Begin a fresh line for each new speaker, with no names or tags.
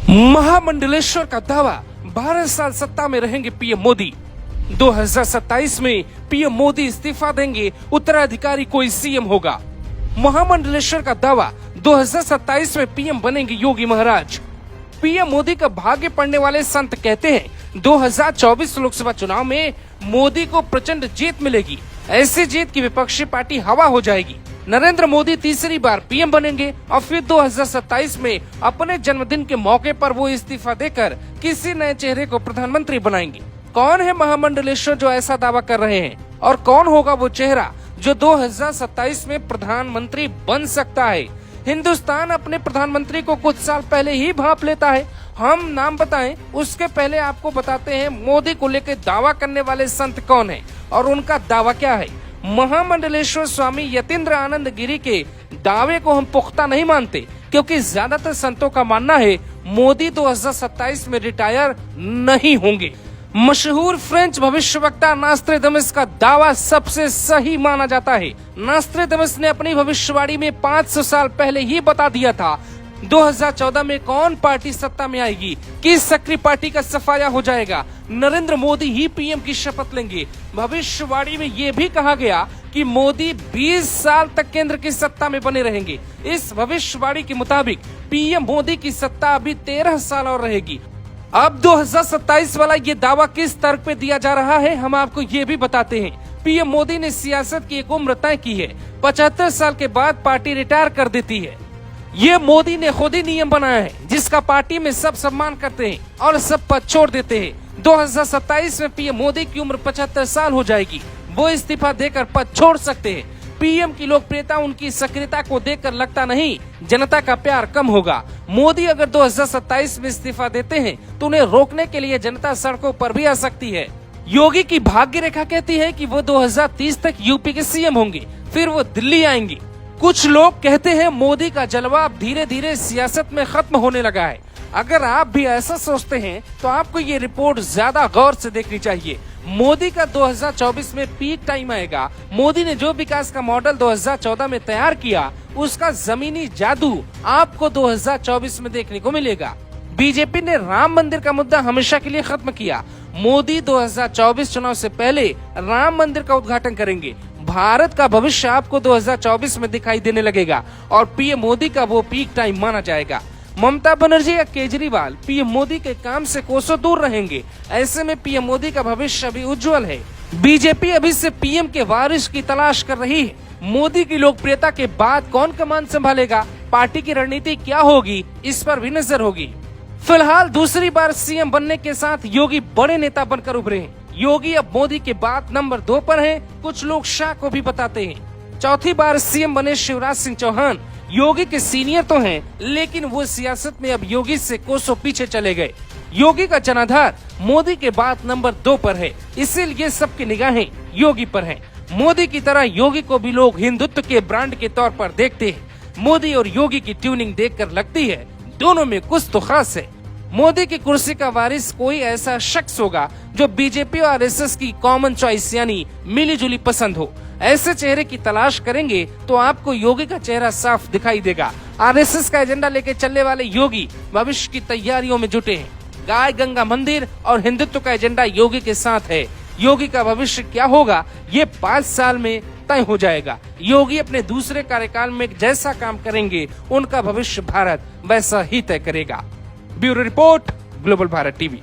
महामंडलेश्वर का दावा 12 साल सत्ता में रहेंगे पीएम मोदी। 2027 में पीएम मोदी इस्तीफा देंगे, उत्तराधिकारी कोई सीएम होगा। महामंडलेश्वर का दावा 2027 में पीएम बनेंगे योगी महाराज। पीएम मोदी का भाग्य पढ़ने वाले संत कहते हैं 2024 लोकसभा चुनाव में मोदी को प्रचंड जीत मिलेगी। ऐसी जीत की विपक्षी पार्टी हवा हो जाएगी। नरेंद्र मोदी तीसरी बार पीएम बनेंगे और फिर 2027 में अपने जन्मदिन के मौके पर वो इस्तीफा देकर किसी नए चेहरे को प्रधानमंत्री बनाएंगे। कौन है महामंडलेश्वर जो ऐसा दावा कर रहे हैं और कौन होगा वो चेहरा जो 2027 में प्रधानमंत्री बन सकता है? हिंदुस्तान अपने प्रधानमंत्री को कुछ साल पहले ही भांप लेता है। हम नाम बताएं उसके पहले आपको बताते हैं मोदी को लेकर दावा करने वाले संत कौन है और उनका दावा क्या है। महामंडलेश्वर स्वामी यतीन्द्र आनंद गिरी के दावे को हम पुख्ता नहीं मानते, क्योंकि ज्यादातर संतों का मानना है मोदी 2027 में रिटायर नहीं होंगे। मशहूर फ्रेंच भविष्यवक्ता नॉस्ट्रेडमस का दावा सबसे सही माना जाता है। नॉस्ट्रेडमस ने अपनी भविष्यवाणी में 500 साल पहले ही बता दिया था 2014 में कौन पार्टी सत्ता में आएगी, किस सक्रिय पार्टी का सफाया हो जाएगा। नरेंद्र मोदी ही पीएम की शपथ लेंगे। भविष्यवाणी में ये भी कहा गया कि मोदी 20 साल तक केंद्र की सत्ता में बने रहेंगे। इस भविष्यवाणी के मुताबिक पीएम मोदी की सत्ता अभी 13 साल और रहेगी। अब 2027 वाला ये दावा किस तर्क पे दिया जा रहा है, हम आपको ये भी बताते हैं। पीएम मोदी ने सियासत की एक उम्र तय की है। 75 साल के बाद पार्टी रिटायर कर देती है। ये मोदी ने खुद ही नियम बनाया है, जिसका पार्टी में सब सम्मान करते हैं और सब पद छोड़ देते हैं। 2027 में पीएम मोदी की उम्र 75 साल हो जाएगी। वो इस्तीफा देकर पद छोड़ सकते हैं। पीएम की लोकप्रियता उनकी सक्रियता को देखकर लगता नहीं जनता का प्यार कम होगा। मोदी अगर 2027 में इस्तीफा देते हैं तो उन्हें रोकने के लिए जनता सड़कों पर भी आ सकती है। योगी की भाग्य रेखा कहती है कि वो 2030 तक यूपी के सीएम होंगे, फिर वो दिल्ली आएंगे। कुछ लोग कहते हैं मोदी का जलवा अब धीरे धीरे सियासत में खत्म होने लगा है। अगर आप भी ऐसा सोचते हैं तो आपको ये रिपोर्ट ज्यादा गौर से देखनी चाहिए। मोदी का 2024 में पीक टाइम आएगा। मोदी ने जो विकास का मॉडल 2014 में तैयार किया, उसका जमीनी जादू आपको 2024 में देखने को मिलेगा। बीजेपी ने राम मंदिर का मुद्दा हमेशा के लिए खत्म किया। मोदी 2024 चुनाव से पहले राम मंदिर का उद्घाटन करेंगे। भारत का भविष्य आपको 2024 में दिखाई देने लगेगा और पीएम मोदी का वो पीक टाइम माना जाएगा। ममता बनर्जी या केजरीवाल पीएम मोदी के काम से कोसों दूर रहेंगे। ऐसे में पीएम मोदी का भविष्य अभी उज्जवल है। बीजेपी अभी से पीएम के वारिस की तलाश कर रही है। मोदी की लोकप्रियता के बाद कौन कमान संभालेगा, पार्टी की रणनीति क्या होगी, इस पर भी नजर होगी। फिलहाल दूसरी बार सीएम बनने के साथ योगी बड़े नेता बनकर उभरे हैं। योगी अब मोदी के बाद नंबर 2 पर हैं। कुछ लोग शाह को भी बताते हैं। चौथी बार सीएम बने शिवराज सिंह चौहान योगी के सीनियर तो हैं, लेकिन वो सियासत में अब योगी से कोसों पीछे चले गए। योगी का जनाधार मोदी के बाद नंबर 2 पर है, इसीलिए सबकी निगाहें योगी पर हैं। मोदी की तरह योगी को भी लोग हिंदुत्व के ब्रांड के तौर पर देखते हैं। मोदी और योगी की ट्यूनिंग देखकर लगती है दोनों में कुछ तो खास है। मोदी की कुर्सी का वारिस कोई ऐसा शख्स होगा जो बीजेपी और आरएसएस की कॉमन चॉइस यानी मिली जुली पसंद हो। ऐसे चेहरे की तलाश करेंगे तो आपको योगी का चेहरा साफ दिखाई देगा। आरएसएस का एजेंडा लेके चलने वाले योगी भविष्य की तैयारियों में जुटे हैं। गाय गंगा मंदिर और हिंदुत्व का एजेंडा योगी के साथ है। योगी का भविष्य क्या होगा ये 5 साल में तय हो जाएगा। योगी अपने दूसरे कार्यकाल में जैसा काम करेंगे उनका भविष्य भारत वैसा ही तय करेगा। Bureau report, global Bharat TV.